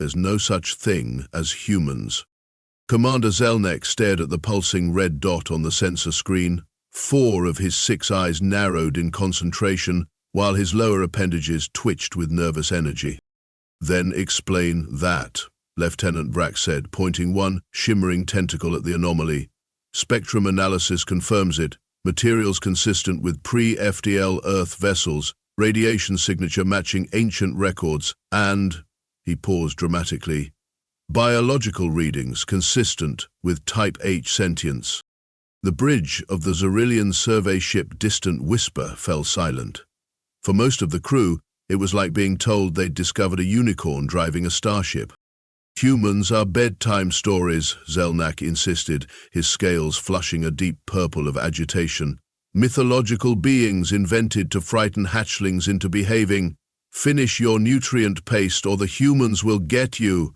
There's no such thing as humans. Commander Xelnak stared at the pulsing red dot on the sensor screen. 4 of his 6 eyes narrowed in concentration, while his lower appendages twitched with nervous energy. "Then explain that," Lieutenant Brack said, pointing one shimmering tentacle at the anomaly. "Spectrum analysis confirms it. Materials consistent with pre-FDL Earth vessels, radiation signature matching ancient records, and," he paused dramatically, "biological readings consistent with Type H sentients." The bridge of the Zorillian survey ship Distant Whisper fell silent. For most of the crew, it was like being told they'd discovered a unicorn driving a starship. "Humans are bedtime stories," Xelnak insisted, his scales flushing a deep purple of agitation. "Mythological beings invented to frighten hatchlings into behaving. Finish your nutrient paste or the humans will get you."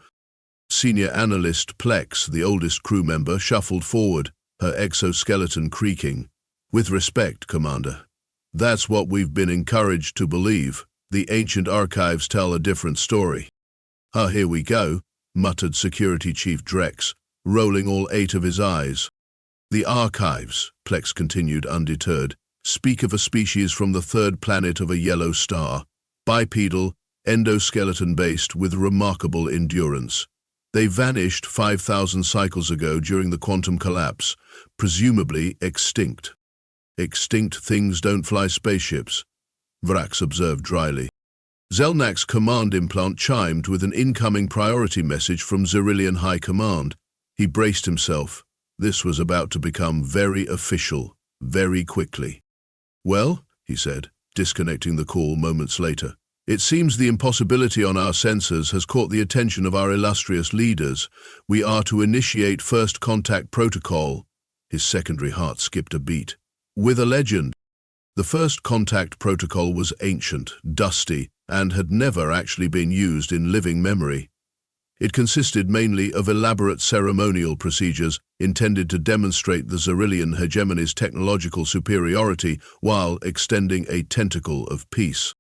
Senior Analyst Plex, the oldest crew member, shuffled forward, her exoskeleton creaking. "With respect, Commander. That's what we've been encouraged to believe. The ancient archives tell a different story." "Here we go," muttered Security Chief Drex, rolling all 8 of his eyes. "The archives," Plex continued undeterred, "speak of a species from the 3rd planet of a yellow star, bipedal, endoskeleton-based with remarkable endurance. They vanished 5,000 cycles ago during the quantum collapse, presumably extinct." "Extinct things don't fly spaceships," Vrax observed dryly. Xelnak's command implant chimed with an incoming priority message from Zorillian High Command. He braced himself. This was about to become very official, very quickly. "Well," he said, disconnecting the call moments later, "it seems the impossibility on our sensors has caught the attention of our illustrious leaders. We are to initiate first contact protocol." His secondary heart skipped a beat. "With a legend." The first contact protocol was ancient, dusty, and had never actually been used in living memory. It consisted mainly of elaborate ceremonial procedures intended to demonstrate the Zorillian hegemony's technological superiority while extending a tentacle of peace.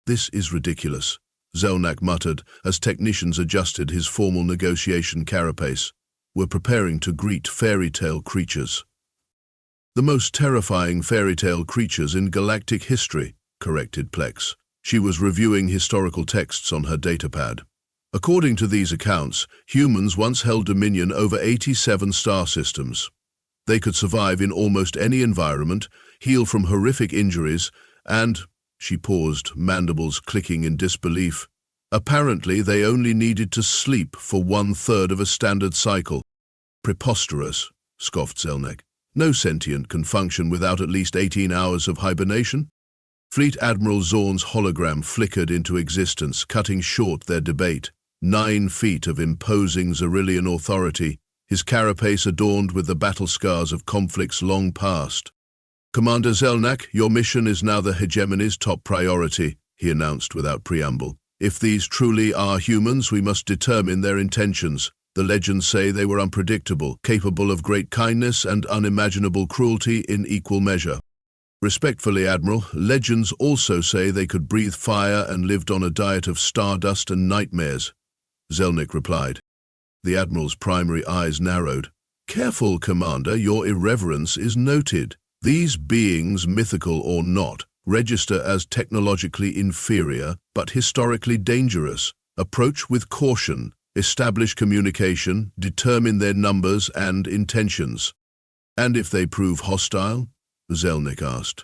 "This is ridiculous," Xelnak muttered as technicians adjusted his formal negotiation carapace. "We're preparing to greet fairytale creatures." "The most terrifying fairytale creatures in galactic history," corrected Plex. She was reviewing historical texts on her datapad. "According to these accounts, humans once held dominion over 87 star systems. They could survive in almost any environment, heal from horrific injuries, and," she paused, mandibles clicking in disbelief, "apparently they only needed to sleep for 1/3 of a standard cycle." "Preposterous," scoffed Xelnak. "No sentient can function without at least 18 hours of hibernation." Fleet Admiral Zorn's hologram flickered into existence, cutting short their debate. 9 feet of imposing Zorillian authority, his carapace adorned with the battle scars of conflicts long past. "Commander Xelnak, your mission is now the hegemony's top priority," he announced without preamble. "If these truly are humans, we must determine their intentions. The legends say they were unpredictable, capable of great kindness and unimaginable cruelty in equal measure." "Respectfully, Admiral, legends also say they could breathe fire and lived on a diet of stardust and nightmares," Xelnak replied. The Admiral's primary eyes narrowed. "Careful, Commander, your irreverence is noted. These beings, mythical or not, register as technologically inferior but historically dangerous. Approach with caution, establish communication, determine their numbers and intentions." "And if they prove hostile?" Xelnak asked.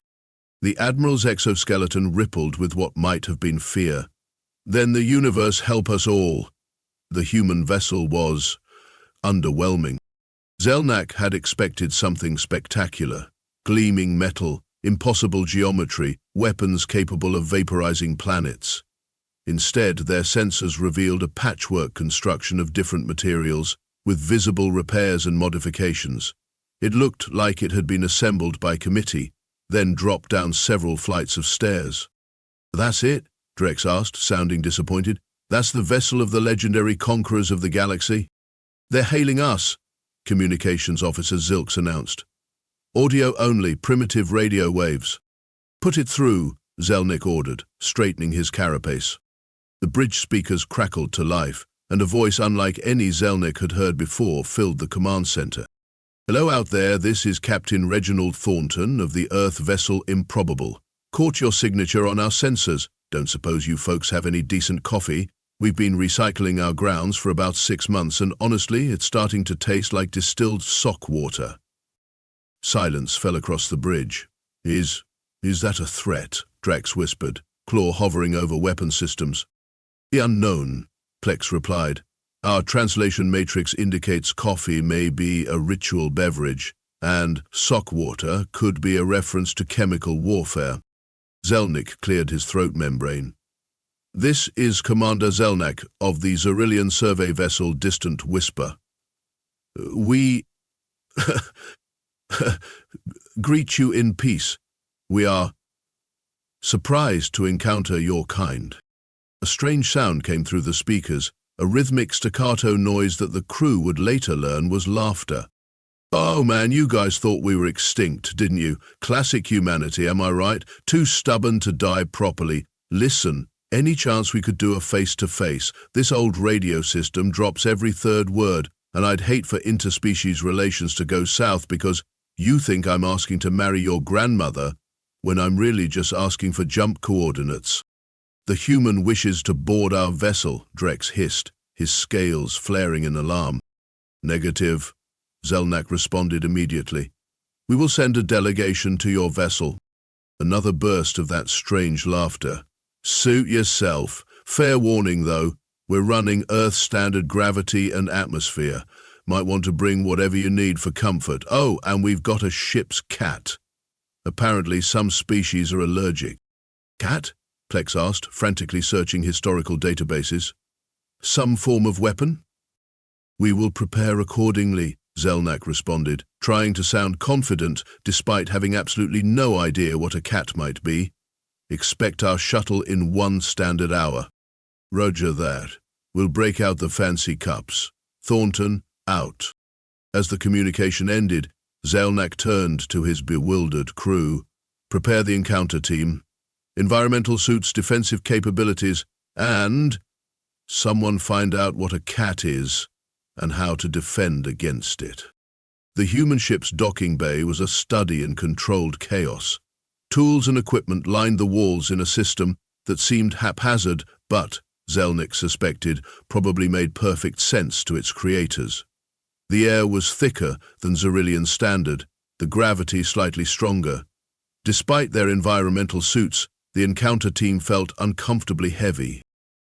The Admiral's exoskeleton rippled with what might have been fear. "Then the universe help us all." The human vessel was underwhelming. Xelnak had expected something spectacular. Gleaming metal, impossible geometry, weapons capable of vaporizing planets. Instead, their sensors revealed a patchwork construction of different materials, with visible repairs and modifications. It looked like it had been assembled by committee, then dropped down several flights of stairs. "That's it?" Drex asked, sounding disappointed. "That's the vessel of the legendary conquerors of the galaxy?" "They're hailing us," Communications Officer Zilks announced. "Audio only, primitive radio waves." "Put it through," Xelnak ordered, straightening his carapace. The bridge speakers crackled to life, and a voice unlike any Xelnak had heard before filled the command center. "Hello out there, this is Captain Reginald Thornton of the Earth vessel Improbable. Caught your signature on our sensors. Don't suppose you folks have any decent coffee? We've been recycling our grounds for about 6 months, and honestly, it's starting to taste like distilled sock water." Silence fell across the bridge. Is that a threat?" Drax whispered, claw hovering over weapon systems. "The unknown," Plex replied. "Our translation matrix indicates coffee may be a ritual beverage, and sock water could be a reference to chemical warfare." Xelnak cleared his throat membrane. "This is Commander Xelnak of the Zorillian survey vessel Distant Whisper. We greet you in peace. We are surprised to encounter your kind." A strange sound came through the speakers, a rhythmic staccato noise that the crew would later learn was laughter. "Oh man, you guys thought we were extinct, didn't you? Classic humanity, am I right? Too stubborn to die properly. Listen, any chance we could do a face-to-face? This old radio system drops every third word, and I'd hate for interspecies relations to go south because you think I'm asking to marry your grandmother when I'm really just asking for jump coordinates." "The human wishes to board our vessel," Drex hissed, his scales flaring in alarm. "Negative," Xelnak responded immediately. "We will send a delegation to your vessel." Another burst of that strange laughter. "Suit yourself. Fair warning, though. We're running Earth-standard gravity and atmosphere. Might want to bring whatever you need for comfort. Oh, and we've got a ship's cat. Apparently some species are allergic." "Cat?" Plex asked, frantically searching historical databases. "Some form of weapon?" "We will prepare accordingly," Xelnak responded, trying to sound confident despite having absolutely no idea what a cat might be. "Expect our shuttle in 1 standard hour." "Roger that. We'll break out the fancy cups. Thornton, out." As the communication ended, Xelnak turned to his bewildered crew. "Prepare the encounter team. Environmental suits, defensive capabilities, and someone find out what a cat is and how to defend against it." The human ship's docking bay was a study in controlled chaos. Tools and equipment lined the walls in a system that seemed haphazard, but, Xelnak suspected, probably made perfect sense to its creators. The air was thicker than Zorillian standard, the gravity slightly stronger. Despite their environmental suits, the encounter team felt uncomfortably heavy.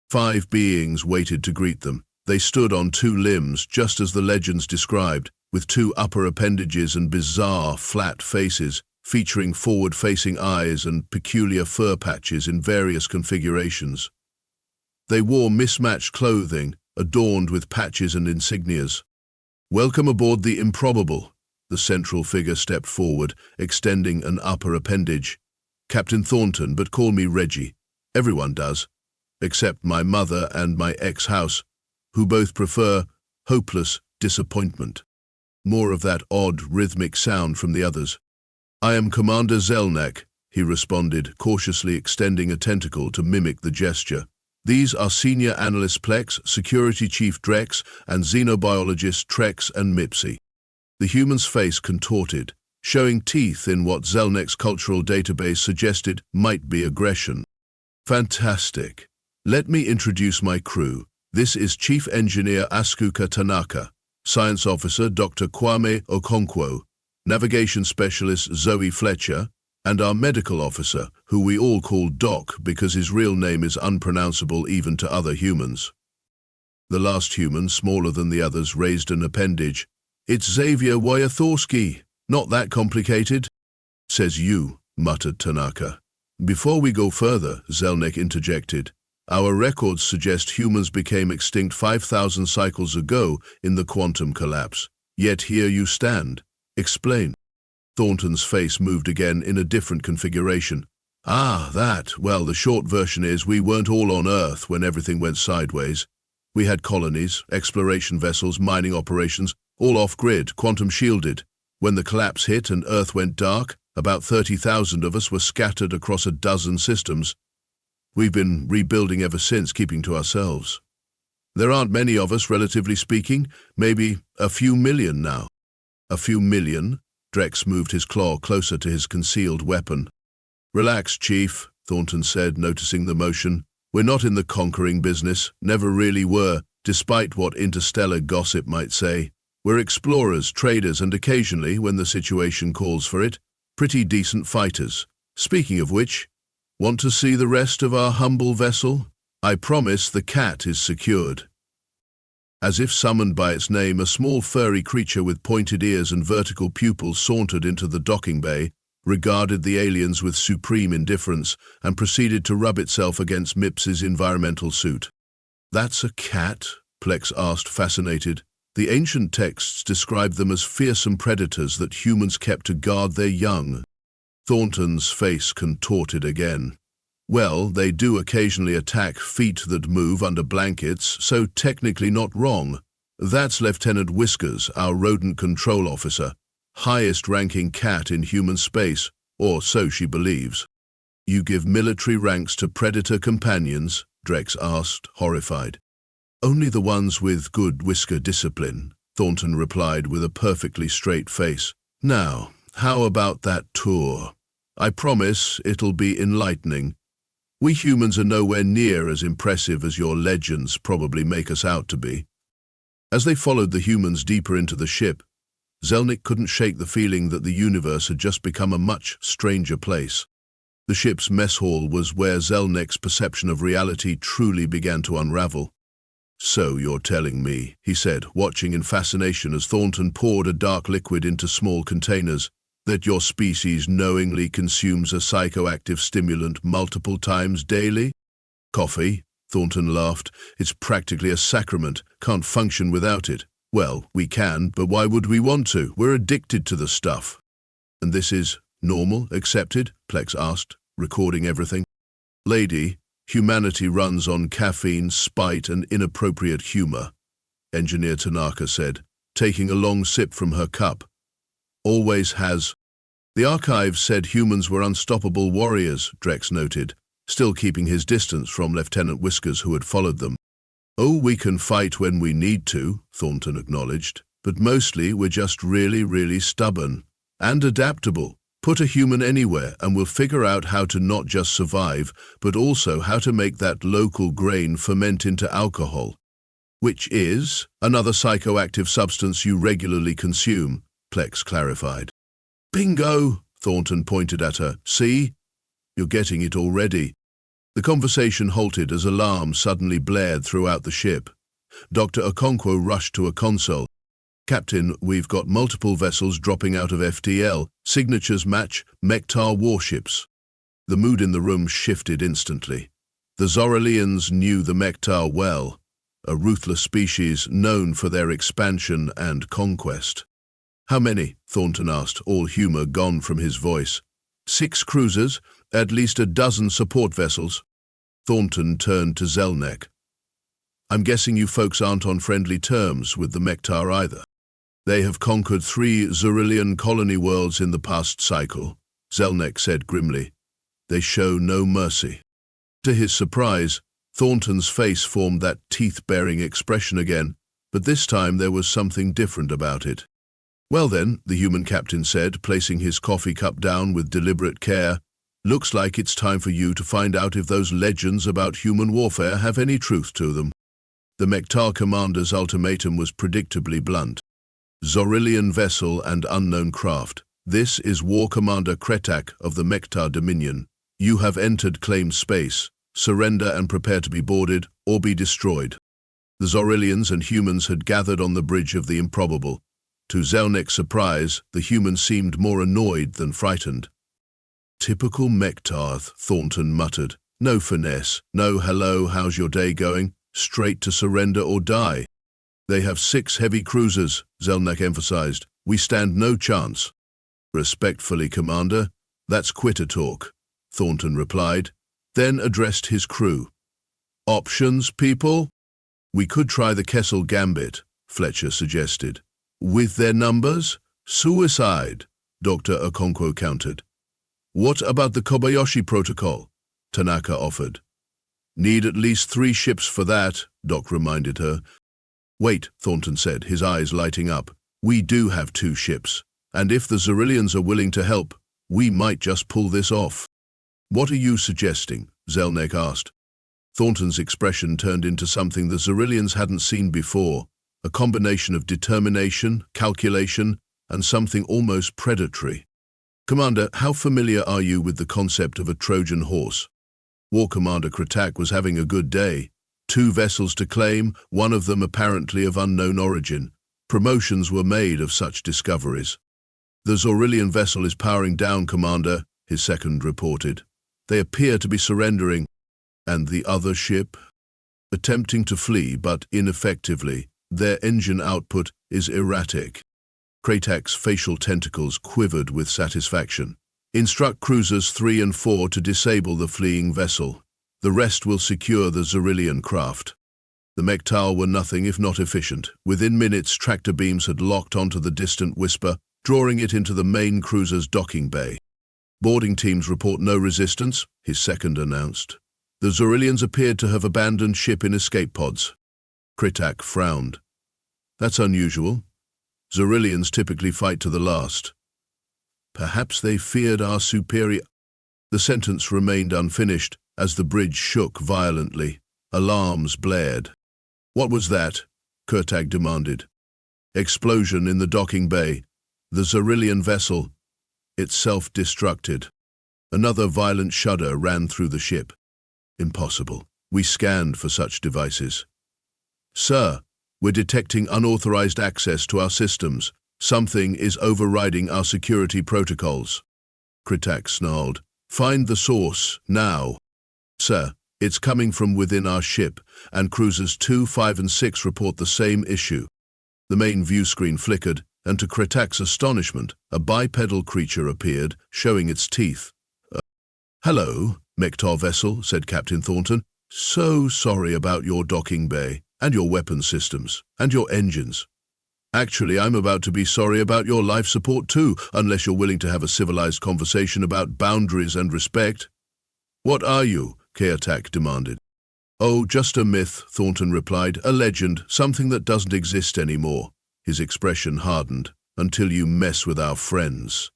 5 beings waited to greet them. They stood on 2 limbs, just as the legends described, with 2 upper appendages and bizarre, flat faces, featuring forward-facing eyes and peculiar fur patches in various configurations. They wore mismatched clothing, adorned with patches and insignias. "Welcome aboard the Improbable." The central figure stepped forward, extending an upper appendage. "Captain Thornton, but call me Reggie. Everyone does, except my mother and my ex-house, who both prefer hopeless disappointment." More of that odd, rhythmic sound from the others. "I am Commander Xelnak," he responded, cautiously extending a tentacle to mimic the gesture. "These are Senior Analyst Plex, Security Chief Drex, and Xenobiologist Trex and Mipsy." The human's face contorted, showing teeth in what Xelnak's cultural database suggested might be aggression. "Fantastic. Let me introduce my crew. This is Chief Engineer Asuka Tanaka, Science Officer Dr. Kwame Okonkwo, Navigation Specialist Zoe Fletcher, and our Medical Officer, who we all call Doc because his real name is unpronounceable even to other humans." The last human, smaller than the others, raised an appendage. "It's Xavier Wyathorski. Not that complicated." "Says you," muttered Tanaka. "Before we go further," Xelnak interjected, "our records suggest humans became extinct 5,000 cycles ago in the quantum collapse. Yet here you stand. Explain." Thornton's face moved again in a different configuration. "Ah, that. Well, the short version is we weren't all on Earth when everything went sideways. We had colonies, exploration vessels, mining operations, all off-grid, quantum-shielded. When the collapse hit and Earth went dark, about 30,000 of us were scattered across a dozen systems. We've been rebuilding ever since, keeping to ourselves." There aren't many of us, relatively speaking, maybe a few million now. A few million? Drex moved his claw closer to his concealed weapon. Relax, Chief, Thornton said, noticing the motion. We're not in the conquering business, never really were, despite what interstellar gossip might say. We're explorers, traders, and occasionally, when the situation calls for it, pretty decent fighters. Speaking of which, want to see the rest of our humble vessel? I promise the cat is secured. As if summoned by its name, a small furry creature with pointed ears and vertical pupils sauntered into the docking bay, regarded the aliens with supreme indifference, and proceeded to rub itself against Mips's environmental suit. That's a cat? Plex asked, fascinated. The ancient texts described them as fearsome predators that humans kept to guard their young. Thornton's face contorted again. Well, they do occasionally attack feet that move under blankets, so technically not wrong. That's Lieutenant Whiskers, our rodent control officer. Highest-ranking cat in human space, or so she believes. You give military ranks to predator companions? Drex asked, horrified. Only the ones with good whisker discipline, Thornton replied with a perfectly straight face. Now, how about that tour? I promise it'll be enlightening. We humans are nowhere near as impressive as your legends probably make us out to be. As they followed the humans deeper into the ship, Xelnak couldn't shake the feeling that the universe had just become a much stranger place. The ship's mess hall was where Xelnak's perception of reality truly began to unravel. So you're telling me, he said, watching in fascination as Thornton poured a dark liquid into small containers, that your species knowingly consumes a psychoactive stimulant multiple times daily? Coffee, Thornton laughed. It's practically a sacrament, can't function without it. Well, we can, but why would we want to? We're addicted to the stuff. And this is normal, accepted? Plex asked, recording everything. Lady, humanity runs on caffeine, spite, and inappropriate humor, Engineer Tanaka said, taking a long sip from her cup. Always has. The archives said humans were unstoppable warriors, Drex noted, still keeping his distance from Lieutenant Whiskers, who had followed them. Oh, we can fight when we need to, Thornton acknowledged, but mostly we're just really stubborn and adaptable. Put a human anywhere and we'll figure out how to not just survive, but also how to make that local grain ferment into alcohol, which is another psychoactive substance you regularly consume, Plex clarified. Bingo, Thornton pointed at her. See? You're getting it already. The conversation halted as alarms suddenly blared throughout the ship. Dr. Okonkwo rushed to a console. Captain, we've got multiple vessels dropping out of FTL. Signatures match Mektar warships. The mood in the room shifted instantly. The Zorillians knew the Mektar well, a ruthless species known for their expansion and conquest. How many? Thornton asked, all humor gone from his voice. 6 cruisers, at least a dozen support vessels. Thornton turned to Xelnak. I'm guessing you folks aren't on friendly terms with the Mektar either. They have conquered 3 Zorillian colony worlds in the past cycle, Xelnak said grimly. They show no mercy. To his surprise, Thornton's face formed that teeth-baring expression again, but this time there was something different about it. Well then, the human captain said, placing his coffee cup down with deliberate care, looks like it's time for you to find out if those legends about human warfare have any truth to them. The Mektar commander's ultimatum was predictably blunt. Zorillian vessel and unknown craft. This is War Commander Kretak of the Mektar Dominion. You have entered claimed space. Surrender and prepare to be boarded or be destroyed. The Zorillians and humans had gathered on the bridge of the improbable. To Xelnak's surprise, the humans seemed more annoyed than frightened. Typical Mektar, Thornton muttered. No finesse, no hello, how's your day going? Straight to surrender or die. They have 6 heavy cruisers, Xelnak emphasized. We stand no chance. Respectfully, Commander, that's quitter talk, Thornton replied, then addressed his crew. Options, people? We could try the Kessel Gambit, Fletcher suggested. With their numbers? Suicide, Dr. Okonkwo countered. What about the Kobayashi Protocol? Tanaka offered. Need at least 3 ships for that, Doc reminded her. Wait, Thornton said, his eyes lighting up. We do have 2 ships, and if the Zorillians are willing to help, we might just pull this off. What are you suggesting? Xelnak asked. Thornton's expression turned into something the Zorillians hadn't seen before, a combination of determination, calculation, and something almost predatory. Commander, how familiar are you with the concept of a Trojan Horse? War Commander Kretak was having a good day. 2 vessels to claim, one of them apparently of unknown origin. Promotions were made of such discoveries. The Zorillian vessel is powering down, Commander, his second reported. They appear to be surrendering. And the other ship? Attempting to flee, but ineffectively. Their engine output is erratic. Kretak's facial tentacles quivered with satisfaction. Instruct cruisers 3 and 4 to disable the fleeing vessel. The rest will secure the Zorillian craft. The Mektar were nothing if not efficient. Within minutes, tractor beams had locked onto the distant Whisper, drawing it into the main cruiser's docking bay. Boarding teams report no resistance, his second announced. The Zorillians appeared to have abandoned ship in escape pods. Kretak frowned. That's unusual. Zorillians typically fight to the last. Perhaps they feared our superior... The sentence remained unfinished as the bridge shook violently. Alarms blared. What was that? Kretak demanded. Explosion in the docking bay. The Zorillian vessel. It self-destructed. Another violent shudder ran through the ship. Impossible. We scanned for such devices. Sir, we're detecting unauthorized access to our systems. Something is overriding our security protocols. Kretak snarled. Find the source, now. Sir, it's coming from within our ship, and cruisers 2, 5, and 6 report the same issue. The main view screen flickered, and to Kretak's astonishment, a bipedal creature appeared, showing its teeth. Hello, Mektar vessel, said Captain Thornton. So sorry about your docking bay, and your weapon systems, and your engines. Actually, I'm about to be sorry about your life support too, unless you're willing to have a civilized conversation about boundaries and respect. What are you? Kretak demanded. Oh, just a myth, Thornton replied. A legend, something that doesn't exist anymore. His expression hardened. Until you mess with our friends.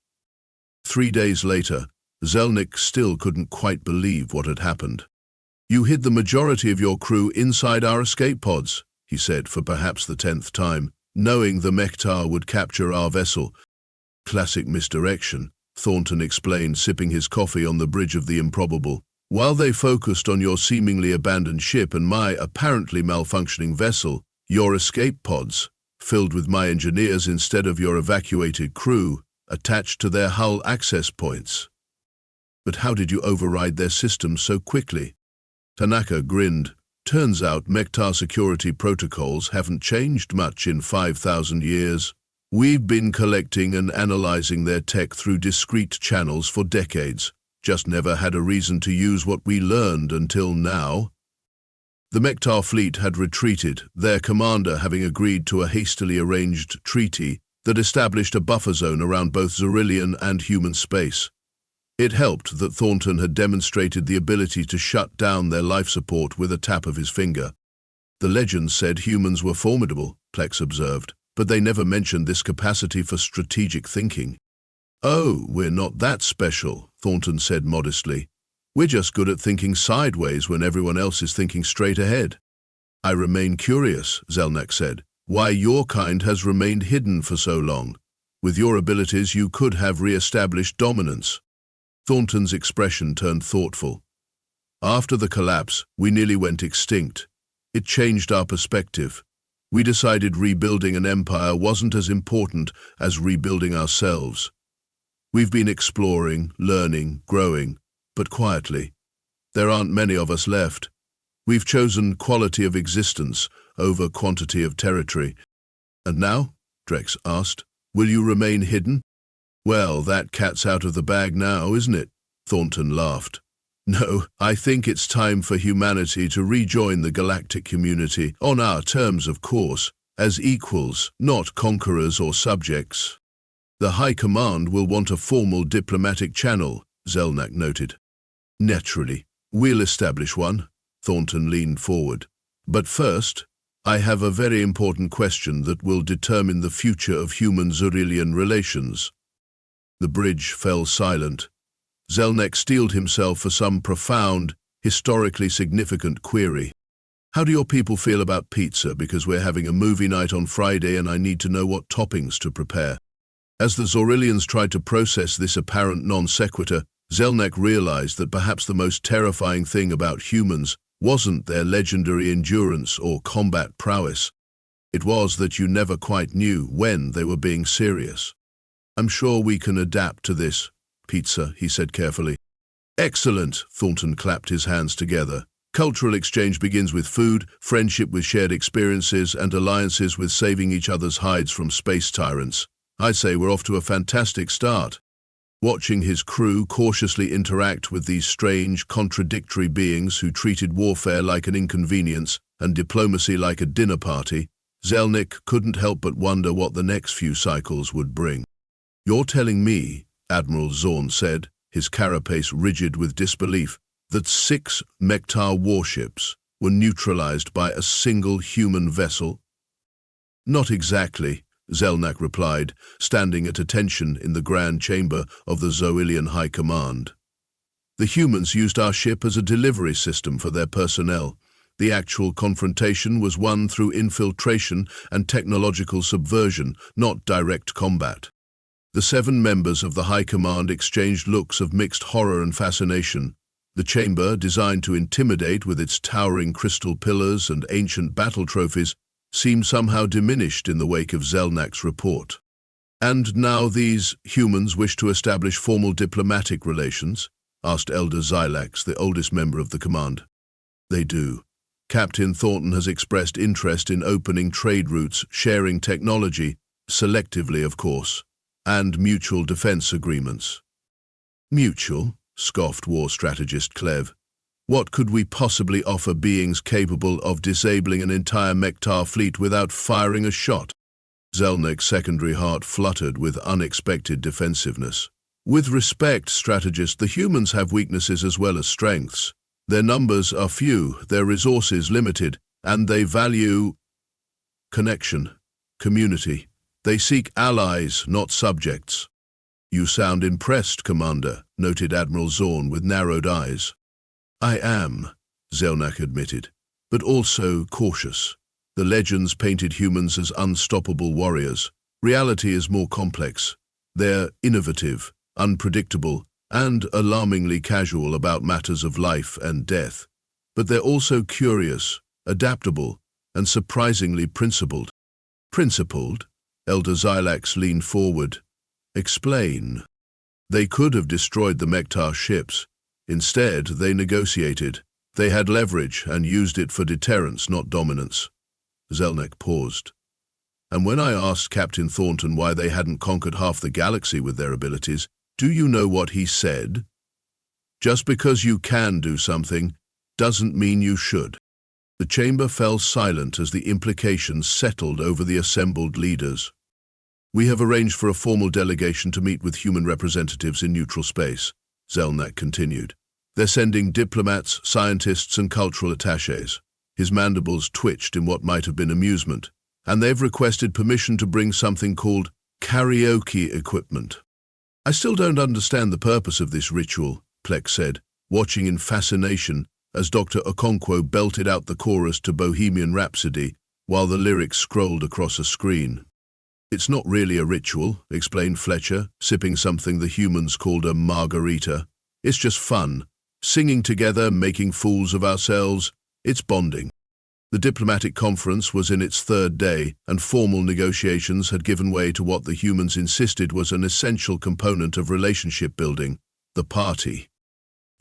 3 days later, Xelnak still couldn't quite believe what had happened. You hid the majority of your crew inside our escape pods, he said for perhaps the 10th time, knowing the Mektar would capture our vessel. Classic misdirection, Thornton explained, sipping his coffee on the bridge of the improbable. While they focused on your seemingly abandoned ship and my apparently malfunctioning vessel, your escape pods, filled with my engineers instead of your evacuated crew, attached to their hull access points. But how did you override their systems so quickly? Tanaka grinned. Turns out Mektar security protocols haven't changed much in 5,000 years. We've been collecting and analyzing their tech through discrete channels for decades, just never had a reason to use what we learned until now. The Mektar fleet had retreated, their commander having agreed to a hastily arranged treaty that established a buffer zone around both Zorillian and human space. It helped that Thornton had demonstrated the ability to shut down their life support with a tap of his finger. The legends said humans were formidable, Plex observed, but they never mentioned this capacity for strategic thinking. Oh, we're not that special, Thornton said modestly. We're just good at thinking sideways when everyone else is thinking straight ahead. I remain curious, Xelnak said, why your kind has remained hidden for so long. With your abilities, you could have re-established dominance. Thornton's expression turned thoughtful. After the collapse, we nearly went extinct. It changed our perspective. We decided rebuilding an empire wasn't as important as rebuilding ourselves. We've been exploring, learning, growing, but quietly. There aren't many of us left. We've chosen quality of existence over quantity of territory. And now, Drex asked, will you remain hidden? Well, that cat's out of the bag now, isn't it? Thornton laughed. No, I think it's time for humanity to rejoin the galactic community, on our terms, of course, as equals, not conquerors or subjects. The High Command will want a formal diplomatic channel, Xelnak noted. Naturally, we'll establish one. Thornton leaned forward. But first, I have a very important question that will determine the future of human-Zorillian relations. The bridge fell silent. Xelnak steeled himself for some profound, historically significant query. How do your people feel about pizza? Because we're having a movie night on Friday and I need to know what toppings to prepare. As the Zorillians tried to process this apparent non sequitur, Xelnak realized that perhaps the most terrifying thing about humans wasn't their legendary endurance or combat prowess. It was that you never quite knew when they were being serious. I'm sure we can adapt to this, pizza, he said carefully. Excellent, Thornton clapped his hands together. Cultural exchange begins with food, friendship with shared experiences, and alliances with saving each other's hides from space tyrants. I say we're off to a fantastic start. Watching his crew cautiously interact with these strange, contradictory beings who treated warfare like an inconvenience and diplomacy like a dinner party, Xelnak couldn't help but wonder what the next few cycles would bring. You're telling me, Admiral Zorn said, his carapace rigid with disbelief, that 6 Mektar warships were neutralized by a single human vessel? Not exactly, Xelnak replied, standing at attention in the grand chamber of the Zorillian High Command. The humans used our ship as a delivery system for their personnel. The actual confrontation was won through infiltration and technological subversion, not direct combat. The 7 members of the High Command exchanged looks of mixed horror and fascination. The chamber, designed to intimidate with its towering crystal pillars and ancient battle trophies, seemed somehow diminished in the wake of Xelnak's report. And now these humans wish to establish formal diplomatic relations? Asked Elder Xylax, the oldest member of the command. They do. Captain Thornton has expressed interest in opening trade routes, sharing technology, selectively of course, and mutual defense agreements. Mutual? Scoffed war strategist Clev. What could we possibly offer beings capable of disabling an entire Mektar fleet without firing a shot? Xelnak's secondary heart fluttered with unexpected defensiveness. With respect, strategist, the humans have weaknesses as well as strengths. Their numbers are few, their resources limited, and they value connection, community. They seek allies, not subjects. You sound impressed, Commander, noted Admiral Zorn with narrowed eyes. I am, Xelnak admitted, but also cautious. The legends painted humans as unstoppable warriors. Reality is more complex. They're innovative, unpredictable, and alarmingly casual about matters of life and death. But they're also curious, adaptable, and surprisingly principled. Principled? Elder Xylax leaned forward. Explain. They could have destroyed the Mektar ships. Instead, they negotiated. They had leverage and used it for deterrence, not dominance. Xelnak paused. And when I asked Captain Thornton why they hadn't conquered half the galaxy with their abilities, do you know what he said? Just because you can do something doesn't mean you should. The chamber fell silent as the implications settled over the assembled leaders. We have arranged for a formal delegation to meet with human representatives in neutral space, Xelnak continued. They're sending diplomats, scientists, and cultural attachés. His mandibles twitched in what might have been amusement, and they've requested permission to bring something called karaoke equipment. I still don't understand the purpose of this ritual, Plex said, watching in fascination as Dr. Okonkwo belted out the chorus to Bohemian Rhapsody while the lyrics scrolled across a screen. It's not really a ritual, explained Fletcher, sipping something the humans called a margarita. It's just fun. Singing together, making fools of ourselves. It's bonding. The diplomatic conference was in its 3rd day, and formal negotiations had given way to what the humans insisted was an essential component of relationship building, the party.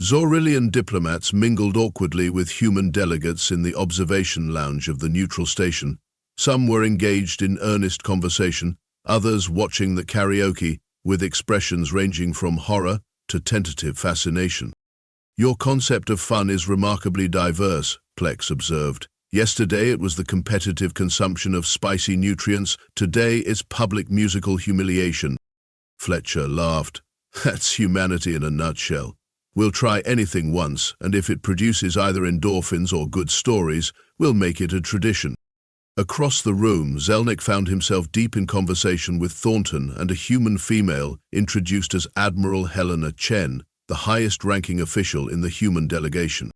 Zorillian diplomats mingled awkwardly with human delegates in the observation lounge of the neutral station. Some were engaged in earnest conversation, others watching the karaoke, with expressions ranging from horror to tentative fascination. Your concept of fun is remarkably diverse, Plex observed. Yesterday it was the competitive consumption of spicy nutrients, today it's public musical humiliation. Fletcher laughed. That's humanity in a nutshell. We'll try anything once, and if it produces either endorphins or good stories, we'll make it a tradition. Across the room, Xelnak found himself deep in conversation with Thornton and a human female introduced as Admiral Helena Chen, the highest-ranking official in the human delegation.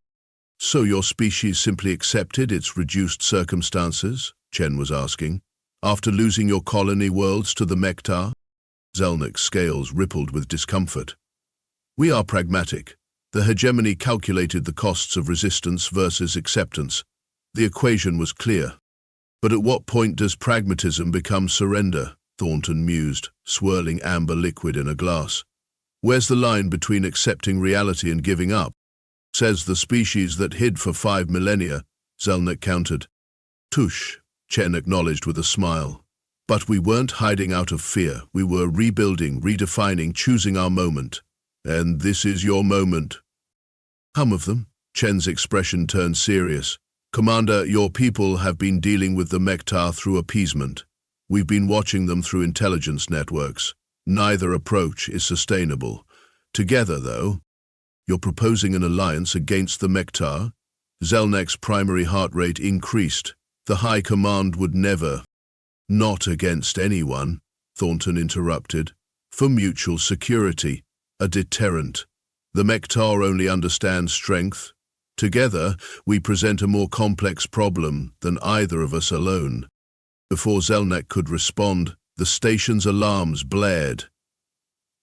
"So your species simply accepted its reduced circumstances?" Chen was asking. "After losing your colony worlds to the Mektar?" Xelnak's scales rippled with discomfort. "We are pragmatic. The hegemony calculated the costs of resistance versus acceptance. The equation was clear. But at what point does pragmatism become surrender?" Thornton mused, swirling amber liquid in a glass. "Where's the line between accepting reality and giving up?" "Says the species that hid for 5 millennia, Xelnak countered. "Tush," Chen acknowledged with a smile. "But we weren't hiding out of fear. We were rebuilding, redefining, choosing our moment. And this is your moment." "Some of them." Chen's expression turned serious. "Commander, your people have been dealing with the Mektar through appeasement. We've been watching them through intelligence networks. Neither approach is sustainable. Together, though, you're proposing an alliance against the Mektar?" Xelnak's primary heart rate increased. "The High Command would never." "Not against anyone," Thornton interrupted. "For mutual security, a deterrent. The Mektar only understand strength. Together, we present a more complex problem than either of us alone." Before Xelnak could respond, the station's alarms blared.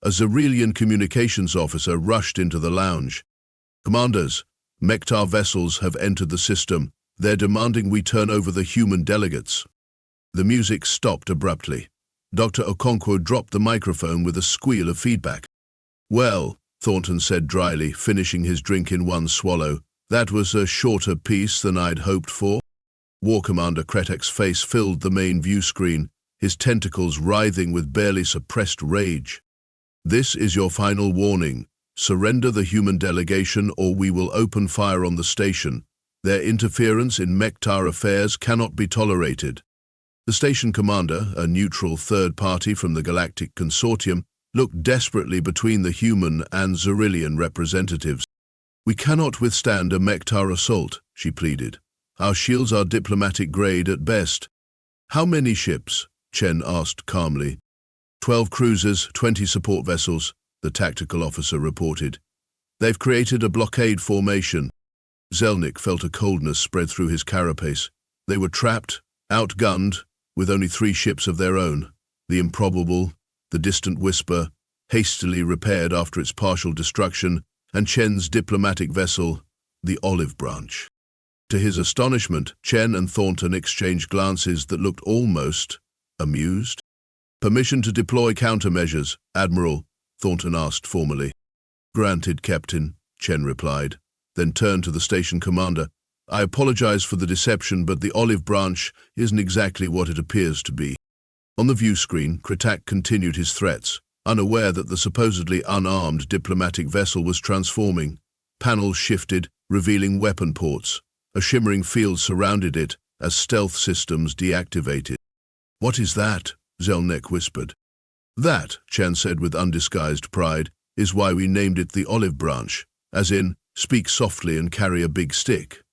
A Zorillian communications officer rushed into the lounge. "Commanders, Mektar vessels have entered the system. They're demanding we turn over the human delegates." The music stopped abruptly. Dr. Okonkwo dropped the microphone with a squeal of feedback. "Well," Thornton said dryly, finishing his drink in one swallow, "that was a shorter piece than I'd hoped for." War Commander Kretek's face filled the main view screen, his tentacles writhing with barely suppressed rage. "This is your final warning. Surrender the human delegation or we will open fire on the station. Their interference in Mektar affairs cannot be tolerated." The station commander, a neutral third party from the Galactic Consortium, looked desperately between the human and Zorillian representatives. "We cannot withstand a Mektar assault," she pleaded. "Our shields are diplomatic grade at best." "How many ships?" Chen asked calmly. 12 cruisers, 20 support vessels, the tactical officer reported. "They've created a blockade formation." Xelnak felt a coldness spread through his carapace. They were trapped, outgunned, with only 3 ships of their own. The improbable, the distant whisper, hastily repaired after its partial destruction, and Chen's diplomatic vessel, the Olive Branch. To his astonishment, Chen and Thornton exchanged glances that looked almost amused. "Permission to deploy countermeasures, Admiral," Thornton asked formally. "Granted, Captain," Chen replied, then turned to the station commander. "I apologize for the deception, but the Olive Branch isn't exactly what it appears to be." On the view screen, Kretek continued his threats, unaware that the supposedly unarmed diplomatic vessel was transforming. Panels shifted, revealing weapon ports. A shimmering field surrounded it as stealth systems deactivated. "What is that?" Xelnak whispered. "That," Chen said with undisguised pride, "is why we named it the Olive Branch, as in, speak softly and carry a big stick."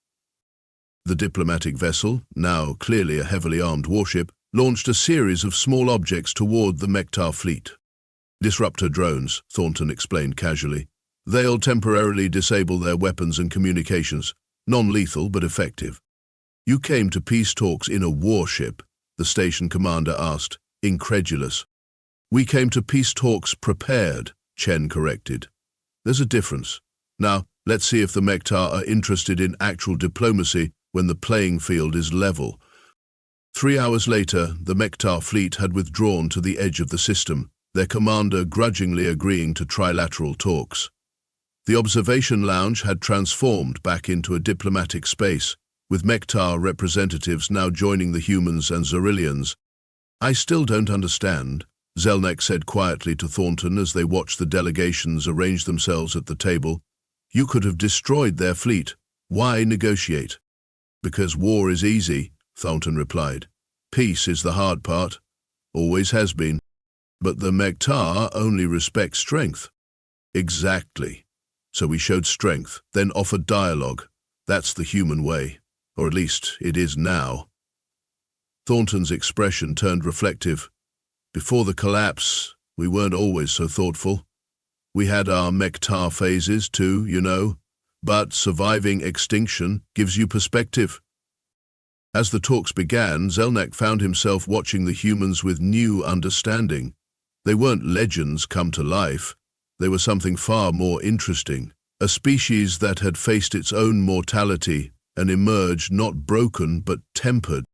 The diplomatic vessel, now clearly a heavily armed warship, launched a series of small objects toward the Mektar fleet. "Disruptor drones," Thornton explained casually. "They'll temporarily disable their weapons and communications. Non-lethal, but effective." "You came to peace talks in a warship?" the station commander asked, incredulous. "We came to peace talks prepared," Chen corrected. "There's a difference. Now, let's see if the Mektar are interested in actual diplomacy when the playing field is level." 3 hours later, the Mektar fleet had withdrawn to the edge of the system, their commander grudgingly agreeing to trilateral talks. The observation lounge had transformed back into a diplomatic space, with Mektar representatives now joining the humans and Zorillians. "I still don't understand," Xelnak said quietly to Thornton as they watched the delegations arrange themselves at the table. "You could have destroyed their fleet. Why negotiate?" "Because war is easy," Thornton replied. "Peace is the hard part. Always has been. But the Mektar only respect strength." "Exactly. So we showed strength, then offered dialogue. That's the human way, or at least it is now. Thornton's expression turned reflective. Before the collapse, we weren't always so thoughtful. We had our Mektar phases too, you know, but surviving extinction gives you perspective. As the talks began, Xelnak found himself watching the humans with new understanding. They weren't legends come to life. They were something far more interesting, a species that had faced its own mortality and emerged not broken but tempered.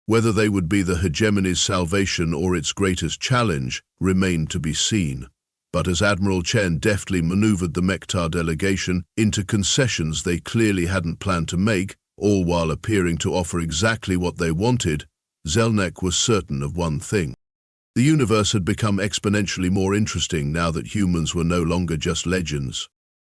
Whether they would be the hegemony's salvation or its greatest challenge remained to be seen. But as Admiral Chen deftly maneuvered the Mektar delegation into concessions they clearly hadn't planned to make, all while appearing to offer exactly what they wanted, Xelnak was certain of one thing. The universe had become exponentially more interesting now that humans were no longer just legends.